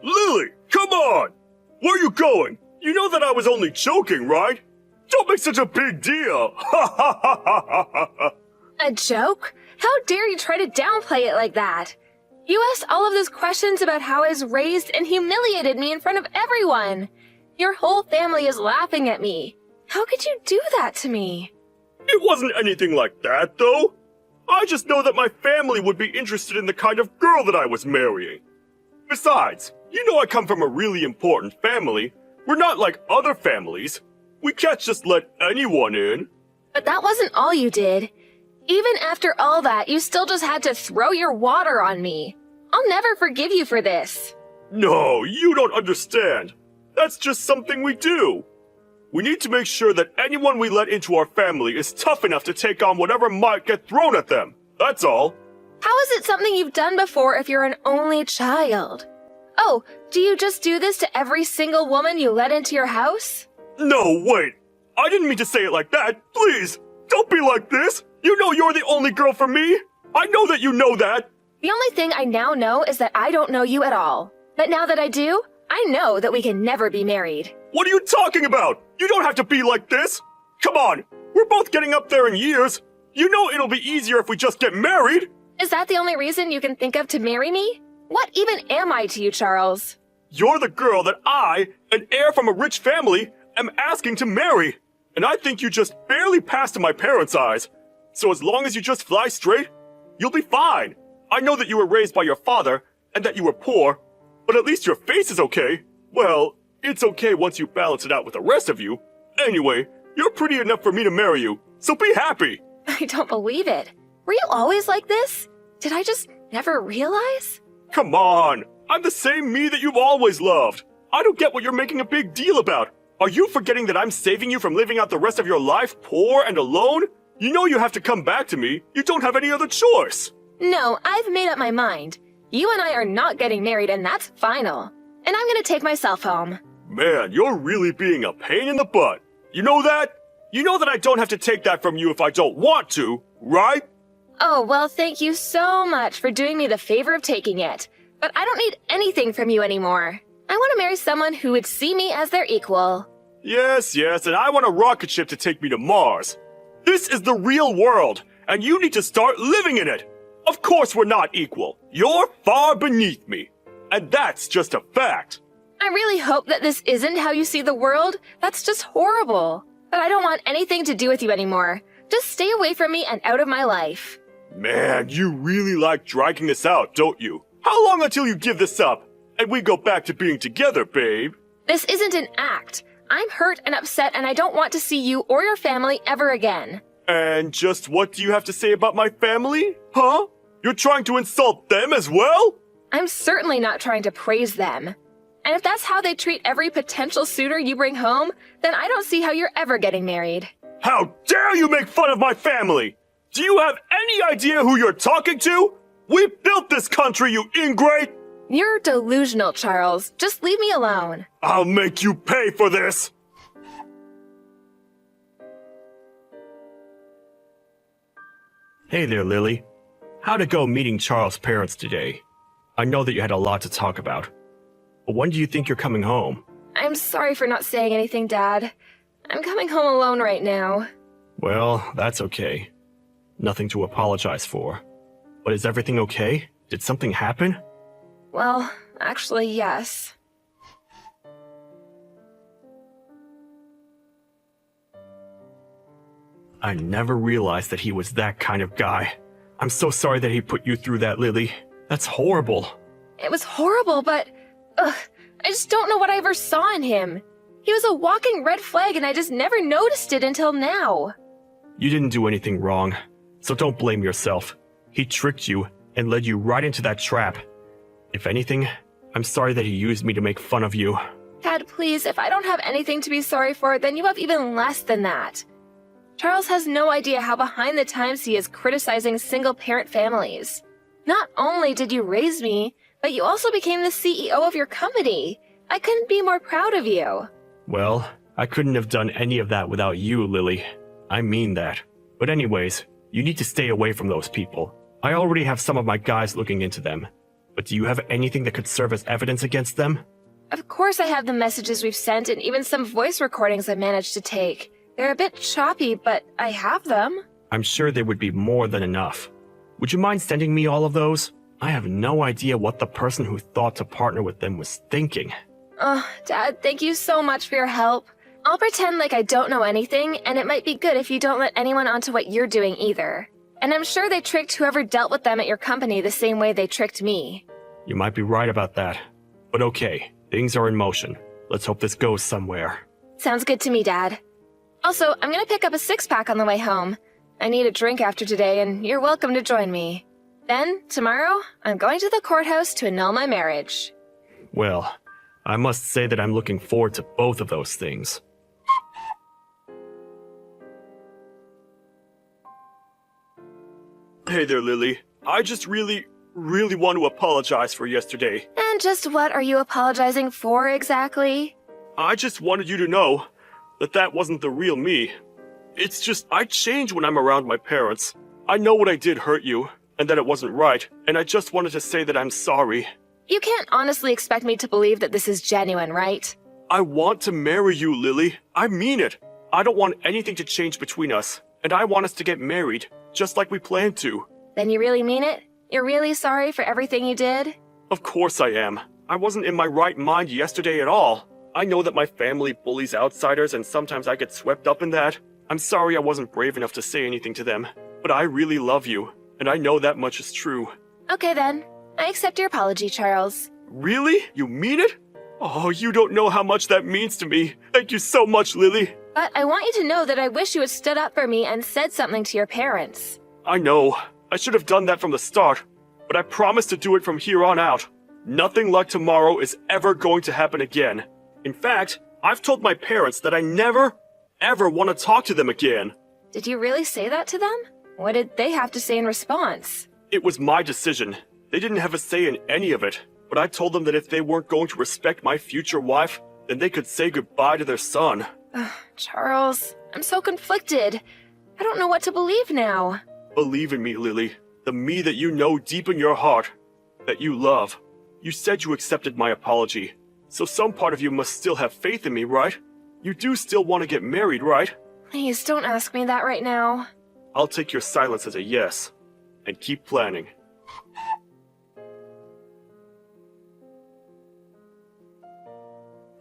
Lily, come on! Where are you going? You know that I was only joking, right? Don't make such a big deal! Ha ha ha ha ha ha! A joke? How dare you try to downplay it like that? You asked all of those questions about how I was raised and humiliated me in front of everyone. Your whole family is laughing at me. How could you do that to me? It wasn't anything like that, though. I just know that my family would be interested in the kind of girl that I was marrying. Besides, you know I come from a really important family. We're not like other families. We can't just let anyone in. But that wasn't all you did. Even after all that, you still just had to throw your water on me. I'll never forgive you for this. No, you don't understand. That's just something we do. We need to make sure that anyone we let into our family is tough enough to take on whatever might get thrown at them. That's all. How is it something you've done before if you're an only child? Oh, do you just do this to every single woman you let into your house? No, wait. I didn't mean to say it like that. Please, don't be like this. You know you're the only girl for me. I know that you know that. The only thing I now know is that I don't know you at all. But now that I do, I know that we can never be married. What are you talking about? You don't have to be like this. Come on, we're both getting up there in years. You know it'll be easier if we just get married. Is that the only reason you can think of to marry me? What even am I to you, Charles? You're the girl that I, an heir from a rich family, am asking to marry. And I think you just barely passed in my parents' eyes. So as long as you just fly straight, you'll be fine. I know that you were raised by your father, and that you were poor, but at least your face is okay. Well, it's okay once you balance it out with the rest of you. Anyway, you're pretty enough for me to marry you, so be happy. I don't believe it. Were you always like this? Did I just never realize? Come on, I'm the same me that you've always loved. I don't get what you're making a big deal about. Are you forgetting that I'm saving you from living out the rest of your life poor and alone? You know you have to come back to me. You don't have any other choice. No, I've made up my mind. You and I are not getting married, and that's final. And I'm gonna take myself home. Man, you're really being a pain in the butt. You know that? You know that I don't have to take that from you if I don't want to, right? Oh, well, thank you so much for doing me the favor of taking it. But I don't need anything from you anymore. I want to marry someone who would see me as their equal. Yes, and I want a rocket ship to take me to Mars. This is the real world, and you need to start living in it. Of course we're not equal. You're far beneath me. And that's just a fact. I really hope that this isn't how you see the world. That's just horrible. But I don't want anything to do with you anymore. Just stay away from me and out of my life. Man, you really like dragging this out, don't you? How long until you give this up, and we go back to being together, babe? This isn't an act. I'm hurt and upset, and I don't want to see you or your family ever again. And just what do you have to say about my family? Huh? You're trying to insult them as well? I'm certainly not trying to praise them. And if that's how they treat every potential suitor you bring home, then I don't see how you're ever getting married. How dare you make fun of my family? Do you have any idea who you're talking to? We built this country, you ingrate! You're delusional, Charles. Just leave me alone. I'll make you pay for this! Hey there, Lily. How'd it go meeting Charles' parents today? I know that you had a lot to talk about. But when do you think you're coming home? I'm sorry for not saying anything, Dad. I'm coming home alone right now. Well, that's okay. Nothing to apologize for. But is everything okay? Did something happen? Well, actually, yes. I never realized that he was that kind of guy. I'm so sorry that he put you through that, Lily. That's horrible. It was horrible, but... I just don't know what I ever saw in him. He was a walking red flag, and I just never noticed it until now. You didn't do anything wrong, so don't blame yourself. He tricked you and led you right into that trap. If anything, I'm sorry that he used me to make fun of you. Dad, please, if I don't have anything to be sorry for, then you have even less than that. Charles has no idea how behind the times he is criticizing single-parent families. Not only did you raise me, but you also became the CEO of your company. I couldn't be more proud of you. Well, I couldn't have done any of that without you, Lily. I mean that. But anyways, you need to stay away from those people. I already have some of my guys looking into them. But do you have anything that could serve as evidence against them? Of course I have the messages we've sent and even some voice recordings I managed to take. They're a bit choppy, but I have them. I'm sure they would be more than enough. Would you mind sending me all of those? I have no idea what the person who thought to partner with them was thinking. Oh, Dad, thank you so much for your help. I'll pretend like I don't know anything, and it might be good if you don't let anyone onto what you're doing either. And I'm sure they tricked whoever dealt with them at your company the same way they tricked me. You might be right about that. But okay, things are in motion. Let's hope this goes somewhere. Sounds good to me, Dad. Also, I'm gonna pick up a six-pack on the way home. I need a drink after today, and you're welcome to join me. Then, tomorrow, I'm going to the courthouse to annul my marriage. Well, I must say that I'm looking forward to both of those things. Hey there, Lily. I just really want to apologize for yesterday. And just what are you apologizing for exactly? I just wanted you to know that that wasn't the real me. It's just, I change when I'm around my parents. I know what I did hurt you, and that it wasn't right, and I just wanted to say that I'm sorry. You can't honestly expect me to believe that this is genuine, right? I want to marry you, Lily. I mean it. I don't want anything to change between us, and I want us to get married, just like we planned to. Then you really mean it? You're really sorry for everything you did? Of course I am. I wasn't in my right mind yesterday at all. I know that my family bullies outsiders, and sometimes I get swept up in that. I'm sorry I wasn't brave enough to say anything to them, but I really love you, and I know that much is true. Okay then. I accept your apology, Charles. Really? You mean it? Oh, you don't know how much that means to me. Thank you so much, Lily. But I want you to know that I wish you had stood up for me and said something to your parents. I know. I should have done that from the start, but I promise to do it from here on out. Nothing like tomorrow is ever going to happen again. In fact, I've told my parents that I never, ever want to talk to them again. Did you really say that to them? What did they have to say in response? It was my decision. They didn't have a say in any of it, but I told them that if they weren't going to respect my future wife, then they could say goodbye to their son. Charles, I'm so conflicted. I don't know what to believe now. Believe in me, Lily. The me that you know deep in your heart, that you love. You said you accepted my apology, so some part of you must still have faith in me, right? You do still want to get married, right? Please don't ask me that right now. I'll take your silence as a yes, and keep planning.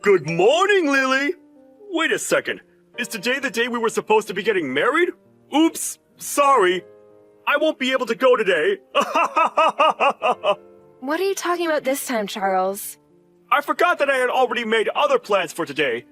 Good morning, Lily! Wait a second. Is today the day we were supposed to be getting married? Oops, sorry. I won't be able to go today. What are you talking about this time, Charles? I forgot that I had already made other plans for today,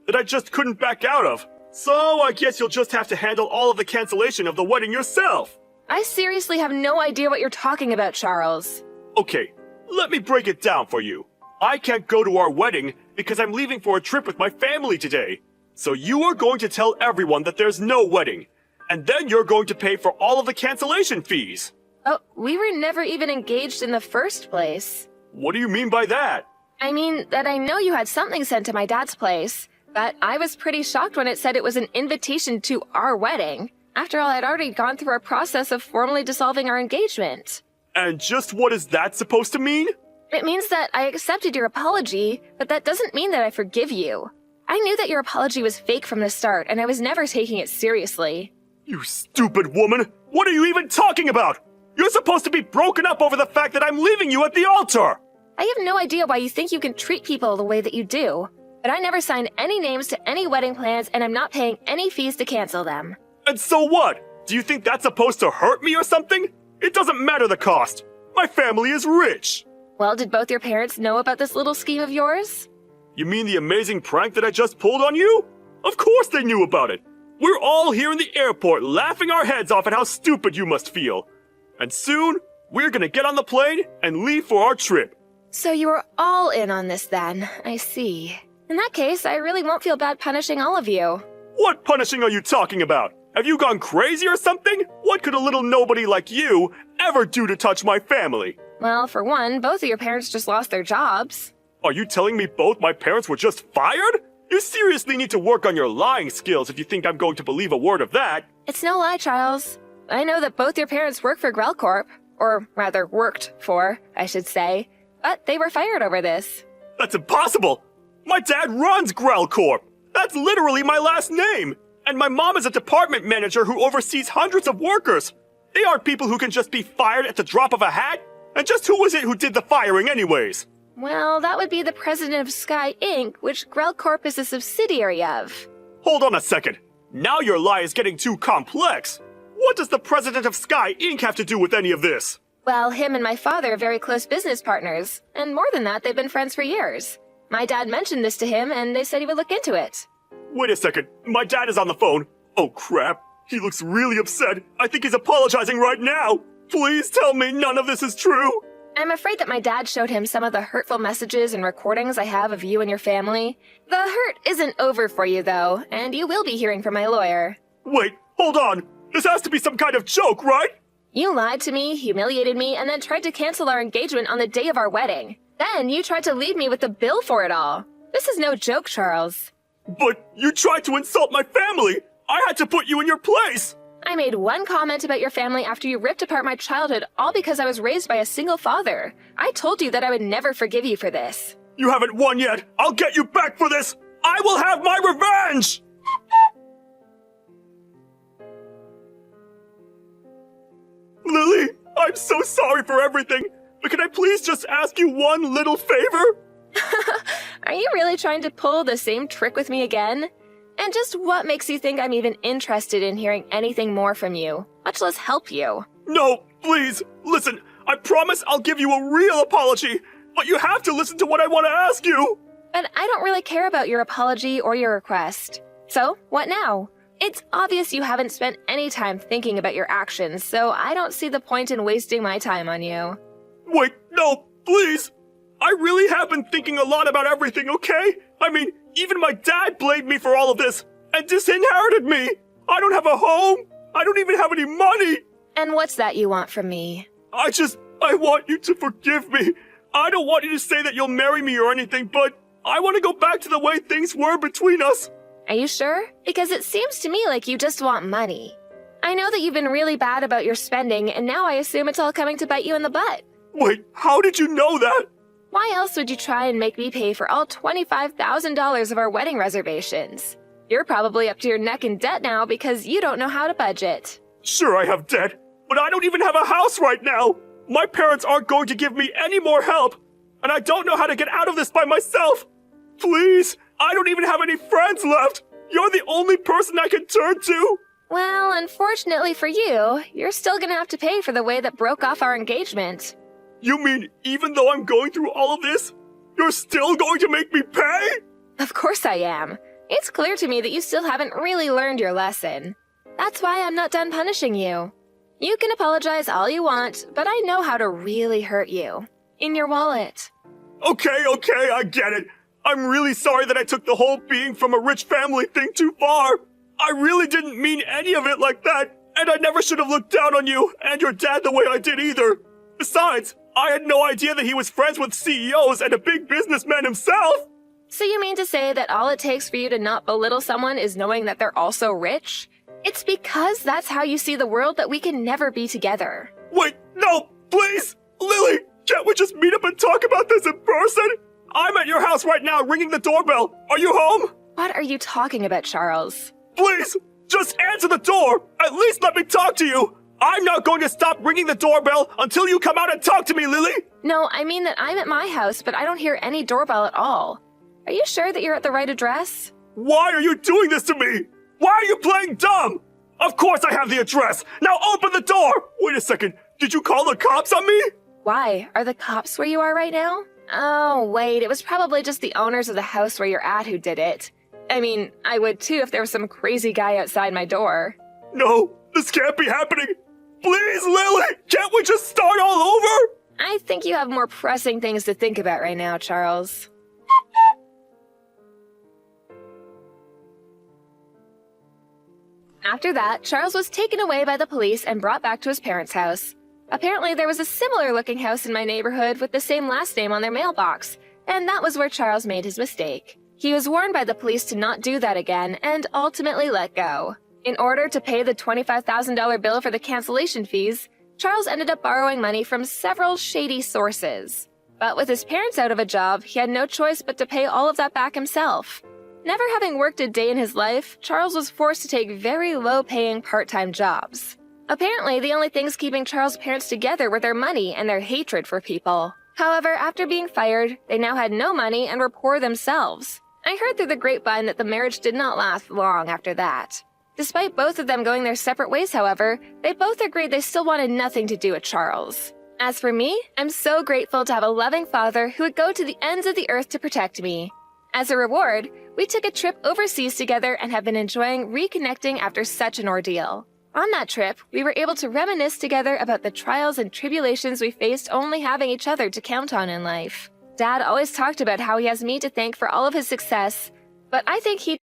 that I just couldn't back out of. So I guess you'll just have to handle all of the cancellation of the wedding yourself. I seriously have no idea what you're talking about, Charles. Okay, let me break it down for you. I can't go to our wedding because I'm leaving for a trip with my family today. So you are going to tell everyone that there's no wedding, and then you're going to pay for all of the cancellation fees. Oh, we were never even engaged in the first place. What do you mean by that? I mean that I know you had something sent to my dad's place, but I was pretty shocked when it said it was an invitation to our wedding. After all, I'd already gone through our process of formally dissolving our engagement. And just what is that supposed to mean? It means that I accepted your apology, but that doesn't mean that I forgive you. I knew that your apology was fake from the start, and I was never taking it seriously. You stupid woman! What are you even talking about? You're supposed to be broken up over the fact that I'm leaving you at the altar! I have no idea why you think you can treat people the way that you do, but I never signed any names to any wedding plans, and I'm not paying any fees to cancel them. And so what? Do you think that's supposed to hurt me or something? It doesn't matter the cost. My family is rich. Well, did both your parents know about this little scheme of yours? You mean the amazing prank that I just pulled on you? Of course they knew about it. We're all here in the airport laughing our heads off at how stupid you must feel. And soon, we're gonna get on the plane and leave for our trip. So you were all in on this then, I see. In that case, I really won't feel bad punishing all of you. What punishing are you talking about? Have you gone crazy or something? What could a little nobody like you ever do to touch my family? Well, for one, both of your parents just lost their jobs. Are you telling me both my parents were just fired? You seriously need to work on your lying skills if you think I'm going to believe a word of that. It's no lie, Charles. I know that both your parents work for Grell Corp. Or rather, worked for, I should say. But they were fired over this. That's impossible! My dad runs Grell Corp! That's literally my last name! And my mom is a department manager who oversees hundreds of workers! They aren't people who can just be fired at the drop of a hat! And just who was it who did the firing anyways? Well, that would be the president of Sky Inc., which Grell Corp is a subsidiary of. Hold on a second. Now your lie is getting too complex. What does the president of Sky Inc. have to do with any of this? Well, him and my father are very close business partners, and more than that, they've been friends for years. My dad mentioned this to him, and they said he would look into it. Wait a second. My dad is on the phone. Oh crap. He looks really upset. I think he's apologizing right now. Please tell me none of this is true. I'm afraid that my dad showed him some of the hurtful messages and recordings I have of you and your family. The hurt isn't over for you, though, and you will be hearing from my lawyer. Wait, hold on. This has to be some kind of joke, right? You lied to me, humiliated me, and then tried to cancel our engagement on the day of our wedding. Then you tried to leave me with the bill for it all. This is no joke, Charles. But you tried to insult my family. I had to put you in your place. I made one comment about your family after you ripped apart my childhood, all because I was raised by a single father. I told you that I would never forgive you for this. You haven't won yet. I'll get you back for this. I will have my revenge! Lily, I'm so sorry for everything, but can I please just ask you one little favor? Are you really trying to pull the same trick with me again? And just what makes you think I'm even interested in hearing anything more from you, much less help you? No, please, listen, I promise I'll give you a real apology, but you have to listen to what I want to ask you. But I don't really care about your apology or your request. So, what now? It's obvious you haven't spent any time thinking about your actions, so I don't see the point in wasting my time on you. Wait, no, please. I really have been thinking a lot about everything, okay? I mean, even my dad blamed me for all of this and disinherited me. I don't have a home. I don't even have any money. And what's that you want from me? I want you to forgive me. I don't want you to say that you'll marry me or anything, but I want to go back to the way things were between us. Are you sure? Because it seems to me like you just want money. I know that you've been really bad about your spending, and now I assume it's all coming to bite you in the butt. Wait, how did you know that? Why else would you try and make me pay for all $25,000 of our wedding reservations? You're probably up to your neck in debt now because you don't know how to budget. Sure, I have debt, but I don't even have a house right now. My parents aren't going to give me any more help, and I don't know how to get out of this by myself. Please, I don't even have any friends left. You're the only person I can turn to. Well, unfortunately for you, you're still gonna have to pay for the way that broke off our engagement. You mean even though I'm going through all of this, you're still going to make me pay? Of course I am. It's clear to me that you still haven't really learned your lesson. That's why I'm not done punishing you. You can apologize all you want, but I know how to really hurt you. In your wallet. Okay, I get it. I'm really sorry that I took the whole being from a rich family thing too far. I really didn't mean any of it like that, and I never should have looked down on you and your dad the way I did either. Besides, I had no idea that he was friends with CEOs and a big businessman himself. So you mean to say that all it takes for you to not belittle someone is knowing that they're also rich? It's because that's how you see the world that we can never be together. Wait, no, please! Lily, can't we just meet up and talk about this in person? I'm at your house right now ringing the doorbell. Are you home? What are you talking about, Charles? Please, just answer the door. At least let me talk to you. I'm not going to stop ringing the doorbell until you come out and talk to me, Lily. No, I mean that I'm at my house, but I don't hear any doorbell at all. Are you sure that you're at the right address? Why are you doing this to me? Why are you playing dumb? Of course I have the address. Now open the door. Wait a second. Did you call the cops on me? Why? Are the cops where you are right now? Oh, wait, it was probably just the owners of the house where you're at who did it. I mean, I would too if there was some crazy guy outside my door. No, this can't be happening. Please, Lily, can't we just start all over? I think you have more pressing things to think about right now, Charles. After that, Charles was taken away by the police and brought back to his parents' house. Apparently, there was a similar-looking house in my neighborhood with the same last name on their mailbox, and that was where Charles made his mistake. He was warned by the police to not do that again and ultimately let go. In order to pay the $25,000 bill for the cancellation fees, Charles ended up borrowing money from several shady sources. But with his parents out of a job, he had no choice but to pay all of that back himself. Never having worked a day in his life, Charles was forced to take very low-paying part-time jobs. Apparently, the only things keeping Charles' parents together were their money and their hatred for people. However, after being fired, they now had no money and were poor themselves. I heard through the grapevine that the marriage did not last long after that. Despite both of them going their separate ways, however, they both agreed they still wanted nothing to do with Charles. As for me, I'm so grateful to have a loving father who would go to the ends of the earth to protect me. As a reward, we took a trip overseas together and have been enjoying reconnecting after such an ordeal. On that trip, we were able to reminisce together about the trials and tribulations we faced only having each other to count on in life. Dad always talked about how he has me to thank for all of his success, but I think he